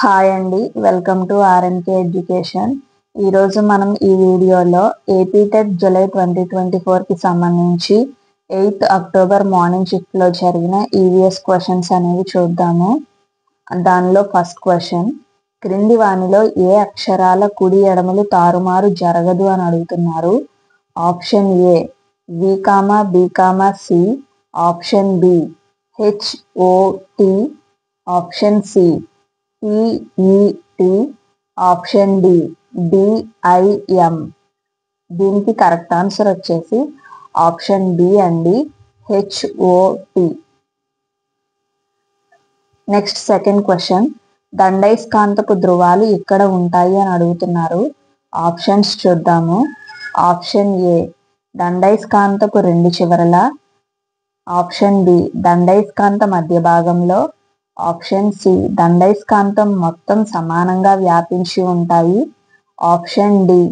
Hi అండి, welcome to ఆర్ఎన్కే education. ఈరోజు మనం ఈ వీడియోలో ఏపీ టెట్ జూలై 2024కి సంబంధించి 8th అక్టోబర్ మార్నింగ్ షిఫ్ట్లో జరిగిన ఈవీఎస్ క్వశ్చన్స్ అనేవి చూద్దాము. దానిలో ఫస్ట్ క్వశ్చన్, క్రింది వానిలో ఏ అక్షరాల కుడి ఎడమలు తారుమారు జరగదు అని అడుగుతున్నారు. Option A V comma B comma C, option B HOT, option C PET, option D DIM. దీనికి కరెక్ట్ ఆన్సర్ వచ్చేసి ఆప్షన్ బి అండి, HOT. నెక్స్ట్ సెకండ్ క్వశ్చన్, దండైస్కాంతపు ధ్రువాలు ఇక్కడ ఉంటాయి అని అడుగుతున్నారు. ఆప్షన్స్ చూద్దాము. ఆప్షన్ ఏ దండైస్కాంతపు రెండు చివరల, ఆప్షన్ బి దండైస్కాంత మధ్య భాగంలో, ఆప్షన్ సి దండైస్కాంతం మొత్తం సమానంగా వ్యాపించి ఉంటాయి, ఆప్షన్ డి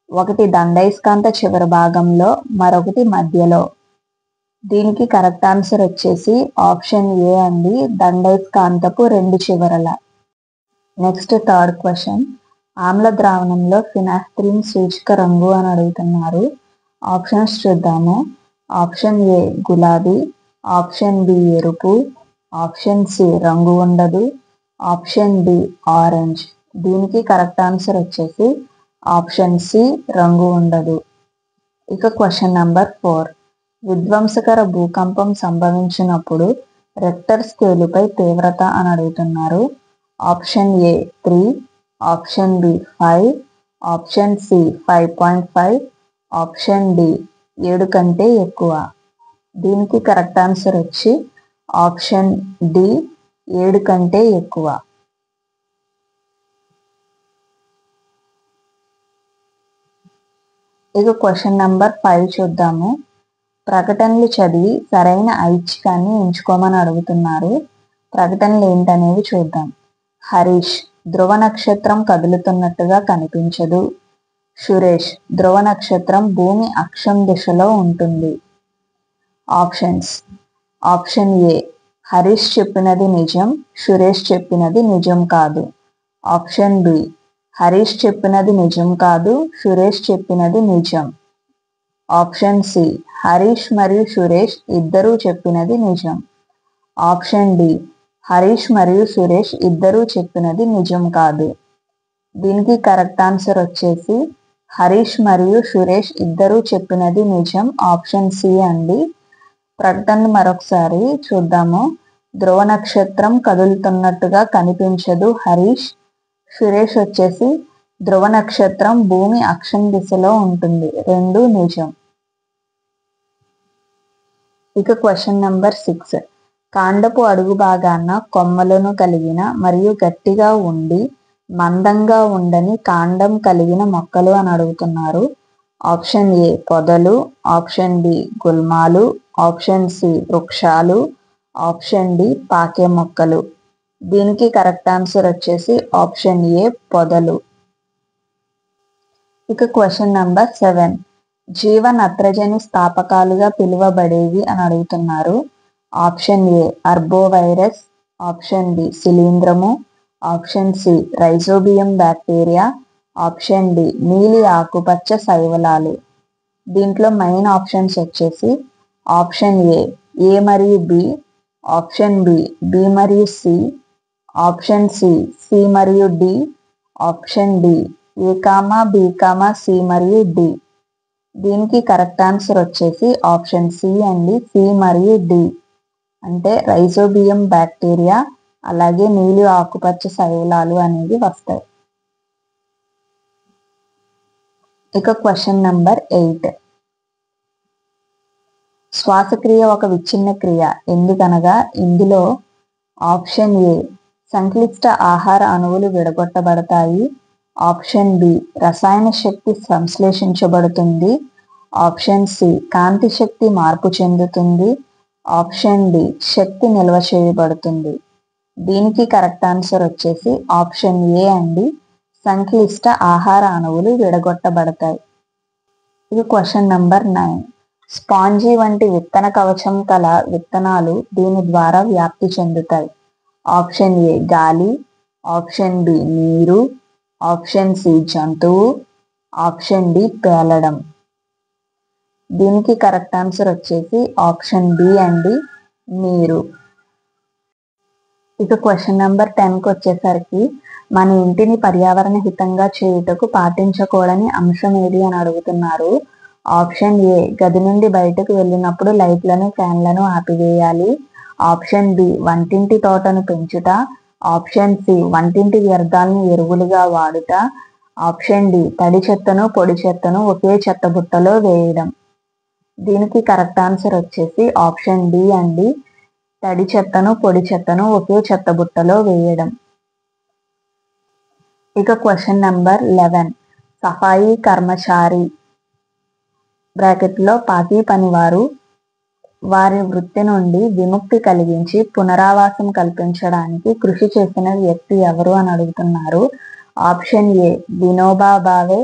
ఒకటి దండైస్కాంత చివరి భాగంలో మరొకటి మధ్యలో. దీనికి కరెక్ట్ ఆన్సర్ వచ్చేసి ఆప్షన్ ఏ అండి, దండైస్కాంతపు రెండు చివరల. నెక్స్ట్ థర్డ్ క్వశ్చన్, ఆమ్ల ద్రావణంలో ఫినాఫ్థలిన్ సూచిక రంగు అని అడుగుతున్నారు. ఆప్షన్స్ చూద్దాము. ఆప్షన్ ఏ గులాబీ, ఆప్షన్ బి ఎరుపు, ఆప్షన్ సి రంగు ఉండదు, ఆప్షన్ డి ఆరెంజ్. దీనికి కరెక్ట్ ఆన్సర్ వచ్చేసి ఆప్షన్ సి రంగు ఉండదు. ఇక క్వశ్చన్ నెంబర్ 4, విధ్వంసకర భూకంపం సంభవించినప్పుడు రెక్టర్ స్కేలుపై తీవ్రత అని అడుగుతున్నారు. Option A 3, option B 5, option C 5.5, option D 7 కంటే ఎక్కువ. దీనికి కరెక్ట్ ఆన్సర్ వచ్చి ఆప్షన్ డి 7 కంటే ఎక్కువ. ఇక క్వశ్చన్ నెంబర్ 5 చూద్దాము. ప్రకటనలు చదివి సరైన ఐచ్ఛికాన్ని ఎంచుకోమని అడుగుతున్నారు. ప్రకటనలు ఏంటనేవి చూద్దాం. హరీష్, ధ్రువ నక్షత్రం కదులుతున్నట్టుగా కనిపించదు. సురేష్, ధ్రువ నక్షత్రం భూమి అక్షం దిశలో ఉంటుంది. ఆప్షన్స్. ఆప్షన్ ఏ హరీష్ చెప్పినది నిజం, సురేష్ చెప్పినది నిజం కాదు. ఆప్షన్ బి హరీష్ చెప్పినది నిజం కాదు, సురేష్ చెప్పినది నిజం. ఆప్షన్ సి హరీష్ మరియు సురేష్ ఇద్దరూ చెప్పినది నిజం. ఆప్షన్ డి హరీష్ మరియు సురేష్ ఇద్దరూ చెప్పినది నిజం కాదు. దీనికి కరెక్ట్ ఆన్సర్ వచ్చేసి హరీష్ మరియు సురేష్ ఇద్దరూ చెప్పినది నిజం, ఆప్షన్ సి అండి. ప్రకటనలు మరొకసారి చూద్దాము. ధ్రువ నక్షత్రం కదులుతున్నట్టుగా కనిపించదు హరీష్. సురేష్ వచ్చేసి ధ్రువ నక్షత్రం భూమి అక్షం దిశలో ఉంటుంది, రెండు నిజం. ఇక క్వశ్చన్ నెంబర్ 6, కాండపు అడుగు భాగాన కొమ్మలను కలిగిన మరియు గట్టిగా ఉండి మందంగా ఉండని కాండం కలిగిన మొక్కలు అని అడుగుతున్నారు. ఆప్షన్ ఏ పొదలు, ఆప్షన్ బి గుల్మాలు, ఆప్షన్ సి వృక్షాలు, ఆప్షన్ డి పాకే మొక్కలు. దీనికి కరెక్ట్ ఆన్సర్ వచ్చేసి ఆప్షన్ ఏ పొదలు. ఇక క్వశ్చన్ నెంబర్ 7, జీవ నత్రజని స్థాపకాలుగా పిలువబడేవి అని అడుగుతున్నారు. Option A arbovirus, option B శిలీంధ్రము, option C rhizobium bacteria, option D నీలి ఆకుపచ్చ శైవలాలు. దీంట్లో మెయిన్ ఆప్షన్స్ వచ్చేసి ఆప్షన్ ఏ మరియు బి, ఆప్షన్ బి మరియు సి, ఆప్షన్ సి మరియు D, option D A comma B comma C మరియు డి. దీనికి కరెక్ట్ ఆన్సర్ వచ్చేసి ఆప్షన్ సి అండి, సి మరియు డి. అంటే రైజోబియం బ్యాక్టీరియా అలాగే నీలి ఆకుపచ్చ శైవలాలు అనేవి వస్తాయి. ఇక క్వశ్చన్ నెంబర్ 8, శ్వాసక్రియ ఒక విచ్ఛిన్న క్రియ ఎందుకనగా ఇందులో ఆప్షన్ ఏ సంక్లిష్ట ఆహార అణువులు విడగొట్టబడతాయి, ఆప్షన్ బి రసాయన శక్తి సంశ్లేషించబడుతుంది, ఆప్షన్ సి కాంతి శక్తి మార్పు చెందుతుంది, ఆప్షన్ డి శక్తి నిల్వ చేయబడుతుంది. దీనికి కరెక్ట్ ఆన్సర్ వచ్చేసి ఆప్షన్ ఏ అండి, సంక్లిష్ట ఆహార అణువులు విడగొట్టబడతాయి. ఇది క్వశ్చన్ నెంబర్ 9, స్పాంజీ వంటి విత్తన కవచం కల విత్తనాలు దీని ద్వారా వ్యాప్తి చెందుతాయి. ఆప్షన్ ఏ గాలి, ఆప్షన్ బి నీరు, ఆప్షన్ సి జంతువు, ఆప్షన్ డి పేలడం. దీనికి కరెక్ట్ ఆన్సర్ వచ్చేసి ఆప్షన్ బి అండి, నీరు. ఇక క్వశ్చన్ నెంబర్ 10కి వచ్చేసరికి మన ఇంటిని పర్యావరణ హితంగా చేయుటకు పాటించకూడని అంశం ఏది అని అడుగుతున్నారు. ఆప్షన్ ఏ గది నుండి బయటకు వెళ్ళినప్పుడు లైట్లను ఫ్యాన్లను ఆపివేయాలి. ఆప్షన్ బి వంటింటి తోటను పెంచుట. ఆప్షన్ సి వంటింటి వ్యర్థాలను ఎరువులుగా వాడుట. ఆప్షన్ డి తడి చెత్తను పొడి చెత్తను ఒకే చెత్తబుట్టలో వేయడం. దీనికి కరెక్ట్ ఆన్సర్ వచ్చేసి ఆప్షన్ డి అండి, తడి చెత్తను పొడి చెత్తను ఒకే చెత్తబుట్టలో వేయడం. ఇక క్వశ్చన్ నెంబర్ 11 సఫాయి కర్మచారి బ్రాకెట్లో పాకీ పనివారు వారి వృత్తి నుండి విముక్తి కలిగించి పునరావాసం కల్పించడానికి కృషి చేసిన వ్యక్తి ఎవరు అని అడుగుతున్నారు. Option A Vinoba Bhave,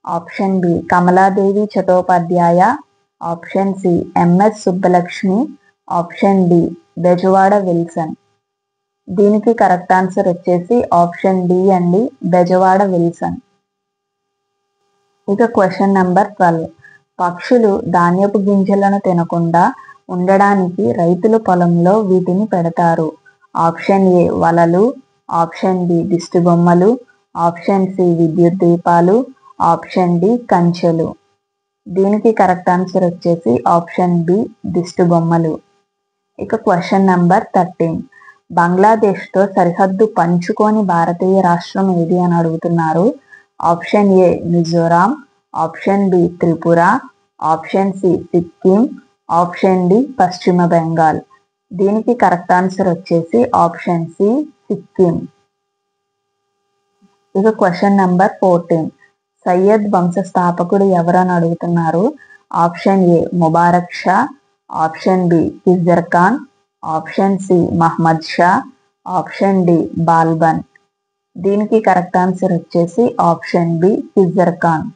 option B Kamaladevi Chattopadhyay, option C MS Subbulakshmi, option D Bezwada Wilson. దీనికి కరెక్ట్ ఆన్సర్ వచ్చేసి ఆప్షన్ డి అండి, బెజవాడ విల్సన్. ఇక క్వశ్చన్ నెంబర్ 12 పక్షులు ధాన్యపు గింజలను తినకుండా ఉండడానికి రైతులు పొలంలో వీటిని పెడతారు. ఆప్షన్ ఏ వలలు, ఆప్షన్ బి దిష్టి బొమ్మలు, ఆప్షన్ సి విద్యుత్ దీపాలు, ఆప్షన్ డి కంచెలు. దీనికి కరెక్ట్ ఆన్సర్ వచ్చేసి ఆప్షన్ బి దిష్టి బొమ్మలు. ఇక క్వశ్చన్ నెంబర్ 13 బంగ్లాదేశ్తో సరిహద్దు పంచుకోని భారతీయ రాష్ట్రం ఏది అని అడుగుతున్నారు. Option A Mizoram, option B Tripura, option C Sikkim, option D Paschim Bengal. దీనికి కరెక్ట్ ఆన్సర్ వచ్చేసి ఆప్షన్ సి సిక్కిం. ఇక క్వశ్చన్ నెంబర్ 14 సయ్యద్ వంశస్థాపకుడు ఎవరని అడుగుతున్నారు. Option A Mubarak Shah, option B Khizr Khan, option C Muhammad Shah, option D Balban. దీనికి కరెక్ట్ ఆన్సర్ వచ్చేసి ఆప్షన్ బి కిజర్ ఖాన్.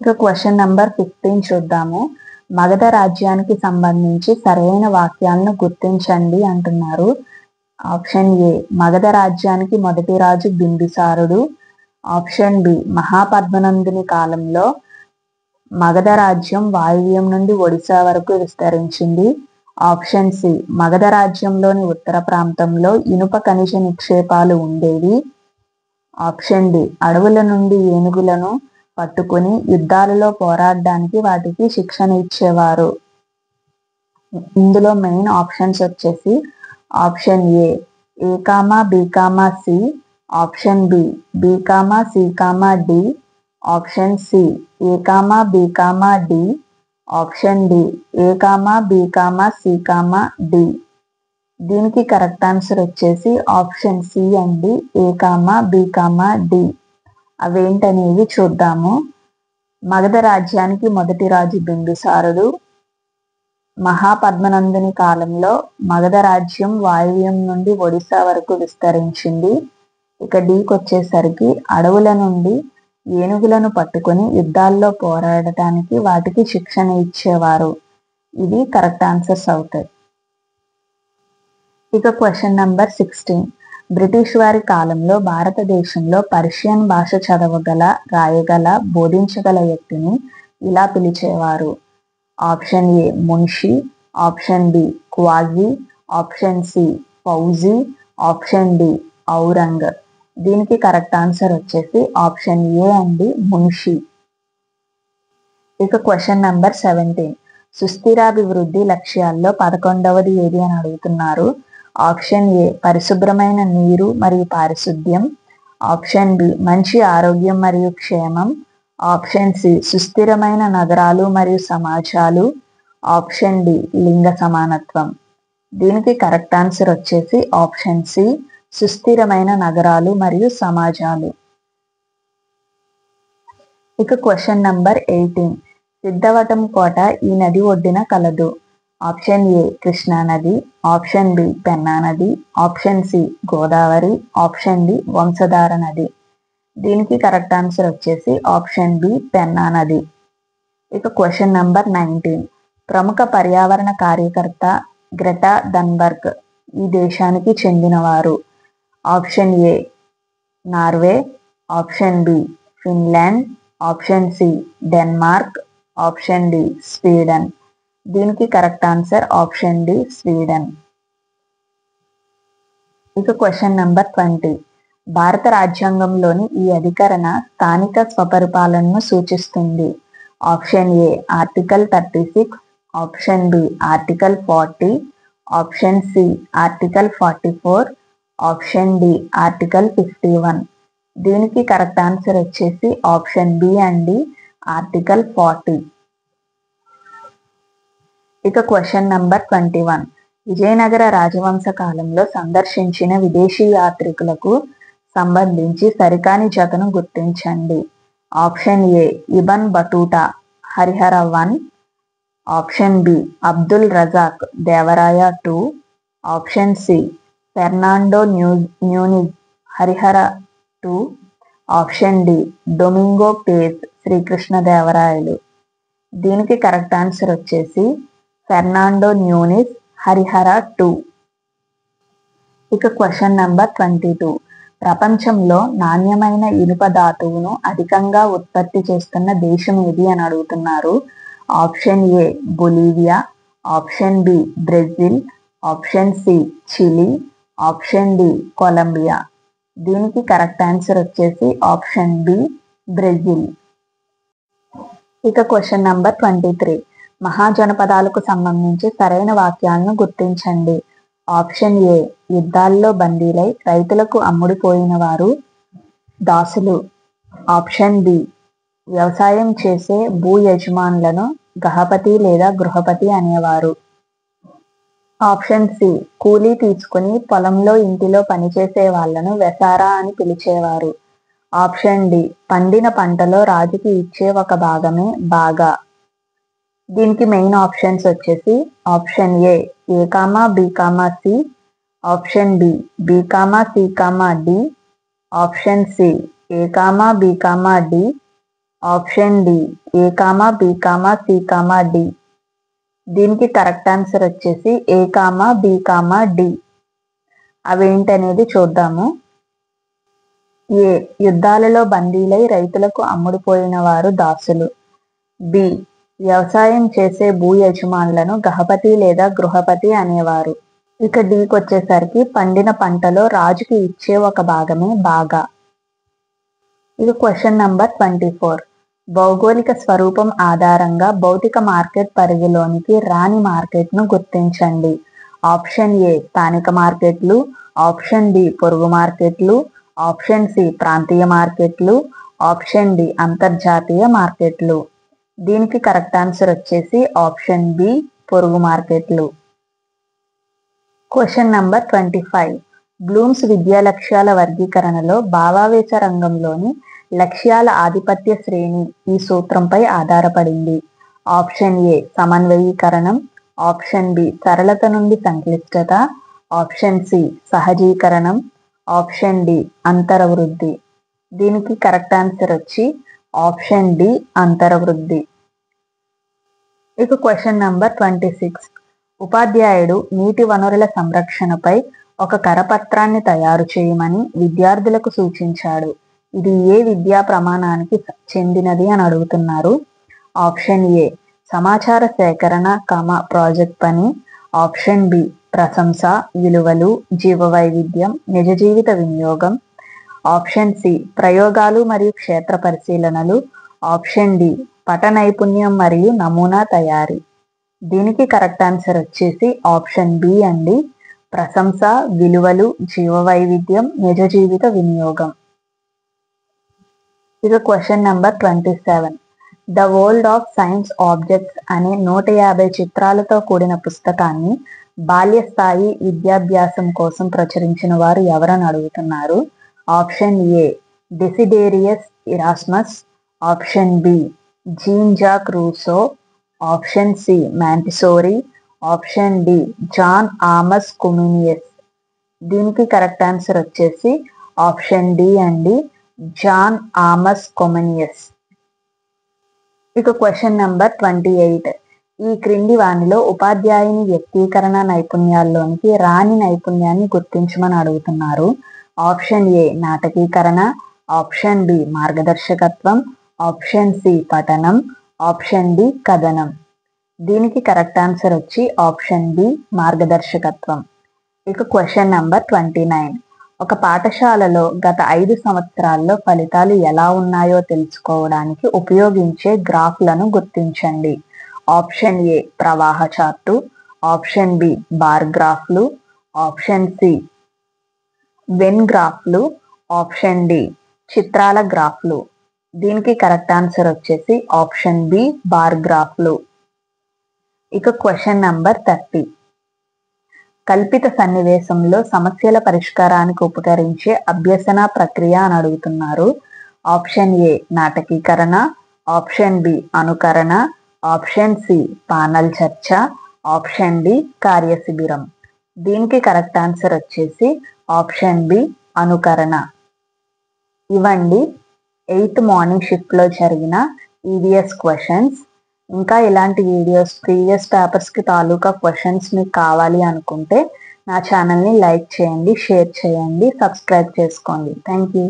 ఇక క్వశ్చన్ నెంబర్ 15 చూద్దాము. మగధ రాజ్యానికి సంబంధించి సరైన వాక్యాలను గుర్తించండి అంటున్నారు. ఆప్షన్ ఏ మగధ రాజ్యానికి మొదటి రాజు బింబిసారుడు, ఆప్షన్ బి మహాపద్మనందుని కాలంలో మగధ రాజ్యం వాయువ్యం నుండి ఒడిశా వరకు విస్తరించింది, ఆప్షన్ సి మగధ రాజ్యంలోని ఉత్తర ప్రాంతంలో ఇనుప ఖనిజ నిక్షేపాలు ఉండేవి, ఆప్షన్ డి అడవుల నుండి ఏనుగులను పట్టుకుని యుద్ధాలలో పోరాడడానికి వాటికి శిక్షణ ఇచ్చేవారు. ఇందులో మెయిన్ ఆప్షన్స్ వచ్చేసి option A comma B comma C, option B B comma C comma D, option C A comma B comma D, option D A comma B comma C comma D. దీనికి correct answer వచ్చేసి option C అండి, A comma B comma D. అవేంటనేవి చూద్దాము. మగధ రాజ్యానికి మొదటి రాజు బింబిసారుడు, మహాపద్మనందుని కాలంలో మగధ రాజ్యం వాయువ్యం నుండి ఒడిశా వరకు విస్తరించింది. ఇక డీకి వచ్చేసరికి అడవుల నుండి ఏనుగులను పట్టుకొని యుద్ధాల్లో పోరాడటానికి వాటికి శిక్షణ ఇచ్చేవారు. ఇవి కరెక్ట్ ఆన్సర్స్ అవుతాయి. ఇక క్వశ్చన్ నెంబర్ 16 బ్రిటిష్ వారి కాలంలో భారతదేశంలో పర్షియన్ భాష చదవగల, రాయగల, బోధించగల వ్యక్తిని ఇలా పిలిచేవారు. Option A munshi, option B qazi, option C fauji, option D aurang. దీనికి కరెక్ట్ ఆన్సర్ వచ్చేసి ఆప్షన్ ఏ అండి, మున్షి. ఇక క్వశ్చన్ నెంబర్ 17 సుస్థిరాభివృద్ధి లక్ష్యాల్లో 11వది ఏది అని అడుగుతున్నారు. ఆప్షన్ ఏ పరిశుభ్రమైన నీరు మరియు పారిశుద్ధ్యం, ఆప్షన్ బి మంచి ఆరోగ్యం మరియు క్షేమం, ఆప్షన్ సి సుస్థిరమైన నగరాలు మరియు సమాజాలు, ఆప్షన్ డి లింగ సమానత్వం. దీనికి కరెక్ట్ ఆన్సర్ వచ్చేసి ఆప్షన్ సి సుస్థిరమైన నగరాలు మరియు సమాజాలు. ఇక క్వశ్చన్ నెంబర్ 18 సిద్ధవటం కోట ఈ నది ఒడ్డున కలదు. ఆప్షన్ ఏ కృష్ణా నది, ఆప్షన్ బి పెన్నా నది, option C Godavari, option D Vamsadhara నది. దీనికి కరెక్ట్ ఆన్సర్ వచ్చేసి ఆప్షన్ బి పెన్నా నది. ఇక క్వశ్చన్ నెంబర్ 19 ప్రముఖ పర్యావరణ కార్యకర్త గ్రెటా థన్బర్గ్ ఈ దేశానికి చెందినవారు. Option A Norway, option B Finland, option C Denmark, option D Sweden. దీనికి correct answer option D Sweden. ఇక క్వశ్చన్ నెంబర్ 20. భారత రాజ్యాంగంలోని ఈ అధికరణ స్థానిక స్వపరిపాలనను సూచిస్తుంది. Option A article 36, option B article 40, option C article 44, option D article 51. దీనికి కరెక్ట్ ఆన్సర్ వచ్చేసి ఆప్షన్ బి అండి, ఆర్టికల్ 40. ఇక క్వశ్చన్ నెంబర్ 21. విజయనగర రాజవంశ కాలంలో సందర్శించిన విదేశీ యాత్రికులకు సంబంధించి సరికాని జతను గుర్తించండి. Option A Ibn Battuta Harihara 1, option B Abdul Razak Devaraya 2, option C Fernando Nuniz Harihara 2, option D Domingo Paes శ్రీకృష్ణదేవరాయలు. దీనికి కరెక్ట్ ఆన్సర్ వచ్చేసి ఫెర్నాండో న్యూనిజ్ హరిహర 2. ఇక క్వశ్చన్ నెంబర్ 22. ప్రపంచంలో నాణ్యమైన ఇనుప ధాతువును అధికంగా ఉత్పత్తి చేస్తున్న దేశం ఏది అని అడుగుతున్నారు. Option A Bolivia, option B Brazil, option C Chile, option D Colombia. దీనికి కరెక్ట్ ఆన్సర్ వచ్చేసి ఆప్షన్ బి బ్రెజిల్. ఇక క్వశ్చన్ నెంబర్ 23. మహాజనపదాలకు సంబంధించి సరైన వాక్యాలను గుర్తించండి. ఆప్షన్ ఏ యుద్ధాల్లో బందీలై రైతులకు అమ్ముడుపోయిన వారు దాసులు, ఆప్షన్ బి వ్యవసాయం చేసే భూ యజమానులను గహపతి లేదా గృహపతి అనేవారు, ఆప్షన్ సి కూలీ తీసుకుని పొలంలో ఇంటిలో పనిచేసే వాళ్లను వెసారా అని పిలిచేవారు, ఆప్షన్ డి పండిన పంటలో రాజుకి ఇచ్చే ఒక భాగమే బాగా. దీనికి మెయిన్ ఆప్షన్స్ వచ్చేసి option A comma B comma C, option B B comma C comma D, option C A comma B comma D, option D A comma B comma C comma D. దీనికి correct answer వచ్చేసి A comma B comma D. అవేంటనేది చూద్దాము. ఏ యుద్ధాలలో బందీలై రైతులకు అమ్ముడుపోయిన వారు దాసులు, B వ్యవసాయం చేసే భూ యజమానులను గహపతి లేదా గృహపతి అనేవారు. ఇక డీకి వచ్చేసరికి పండిన పంటలో రాజుకి ఇచ్చే ఒక భాగమే బాగా. ఇక క్వశ్చన్ నంబర్ 24. భౌగోళిక స్వరూపం ఆధారంగా భౌతిక మార్కెట్ పరిధిలోనికి రాని మార్కెట్ను గుర్తించండి. ఆప్షన్ ఏ స్థానిక మార్కెట్లు, ఆప్షన్ బి పొరుగు మార్కెట్లు, ఆప్షన్ సి ప్రాంతీయ మార్కెట్లు, ఆప్షన్ డి అంతర్జాతీయ మార్కెట్లు. దీనికి కరెక్ట్ ఆన్సర్ వచ్చేసి ఆప్షన్ బి పొరుగు మార్కెట్లు. Question number 25. బ్లూమ్స్ విద్యా లక్ష్యాల వర్గీకరణలో భావావేశ రంగంలోని లక్ష్యాల ఆధిపత్య శ్రేణి ఈ సూత్రంపై ఆధారపడింది. ఆప్షన్ ఏ సమన్వయీకరణం, ఆప్షన్ బి సరళత నుండి సంక్లిష్టత, ఆప్షన్ సి సహజీకరణం, ఆప్షన్ డి అంతరవృద్ధి. దీనికి కరెక్ట్ ఆన్సర్ వచ్చి ఆప్షన్ డి అంతరవృద్ధి. ఇక క్వశ్చన్ నంబర్ 26. ఉపాధ్యాయుడు నీటి వనరుల సంరక్షణపై ఒక కరపత్రాన్ని తయారు చేయమని విద్యార్థులకు సూచించాడు. ఇది ఏ విద్యా ప్రమాణానికి చెందినది అని అడుగుతున్నారు. ఆప్షన్ ఏ సమాచార సేకరణ ప్రాజెక్ట్ పని, ఆప్షన్ బి ప్రశంస, విలువలు, జీవ వైవిధ్యం, నిజ జీవిత వినియోగం, ఆప్షన్ సి ప్రయోగాలు మరియు క్షేత్ర పరిశీలనలు, ఆప్షన్ డి పట నైపుణ్యం మరియు నమూనా తయారీ. దీనికి కరెక్ట్ ఆన్సర్ వచ్చేసి ఆప్షన్ బి అండి, ప్రశంస, విలువలు, జీవ వైవిధ్యం, నిజ జీవిత వినియోగం. ఇక question number 27. The world of science objects అనే 150 చిత్రాలతో కూడిన పుస్తకాన్ని బాల్య స్థాయి విద్యాభ్యాసం కోసం ప్రచురించిన వారు ఎవరని అడుగుతున్నారు. Option A Desiderius Erasmus, option B Jean Jacques Rousseau, option C Montessori, option D John Amos Comenius. దీనికి కరెక్ట్ ఆన్సర్ వచ్చేసి ఆప్షన్ డి అండి, జాన్ ఆమస్ కొమినియస్. ఇక క్వశ్చన్ నెంబర్ 28. ఈ క్రింది వానిలో ఉపాధ్యాయుని వ్యక్తీకరణ నైపుణ్యాల్లోనికి రాని నైపుణ్యాన్ని గుర్తించమని అడుగుతున్నారు. ఆప్షన్ ఏ నాటకీకరణ, ఆప్షన్ బి మార్గదర్శకత్వం, ఆప్షన్ సి పఠనం, ఆప్షన్ డి కథనం. దీనికి కరెక్ట్ ఆన్సర్ వచ్చి ఆప్షన్ బి మార్గదర్శకత్వం. ఇక క్వశ్చన్ నెంబర్ 29. ఒక పాఠశాలలో గత 5 సంవత్సరాల్లో ఫలితాలు ఎలా ఉన్నాయో తెలుసుకోవడానికి ఉపయోగించే గ్రాఫ్లను గుర్తించండి. ఆప్షన్ ఏ ప్రవాహ చార్టు, ఆప్షన్ బి బార్ గ్రాఫ్లు, ఆప్షన్ సి వెన్ గ్రాఫ్లు, ఆప్షన్ డి చిత్రాల గ్రాఫ్లు. దీనికి కరెక్ట్ ఆన్సర్ వచ్చేసి ఆప్షన్ బి బార్ గ్రాఫ్లు. ఇక క్వశ్చన్ నెంబర్ 30. కల్పిత సన్నివేశంలో సమస్యల పరిష్కారానికి ఉపకరించే అభ్యసన ప్రక్రియ అని అడుగుతున్నారు. ఆప్షన్ ఏ నాటకీకరణ, ఆప్షన్ బి అనుకరణ, ఆప్షన్ సి పానల్ చర్చ, ఆప్షన్ డి కార్యశిబిరం. దీనికి కరెక్ట్ ఆన్సర్ వచ్చేసి ఆప్షన్ బి అనుకరణ. ఇవండి 8th మార్నింగ్ షిఫ్ట్లో జరిగిన ఈవీఎస్ క్వశ్చన్స్. ఇంకా ఇలాంటి వీడియోస్ ప్రీవియస్ పేపర్స్కి తాలూకా క్వశ్చన్స్ మీకు కావాలి అనుకుంటే నా ఛానల్ని లైక్ చేయండి, షేర్ చేయండి, సబ్స్క్రైబ్ చేసుకోండి. Thank you.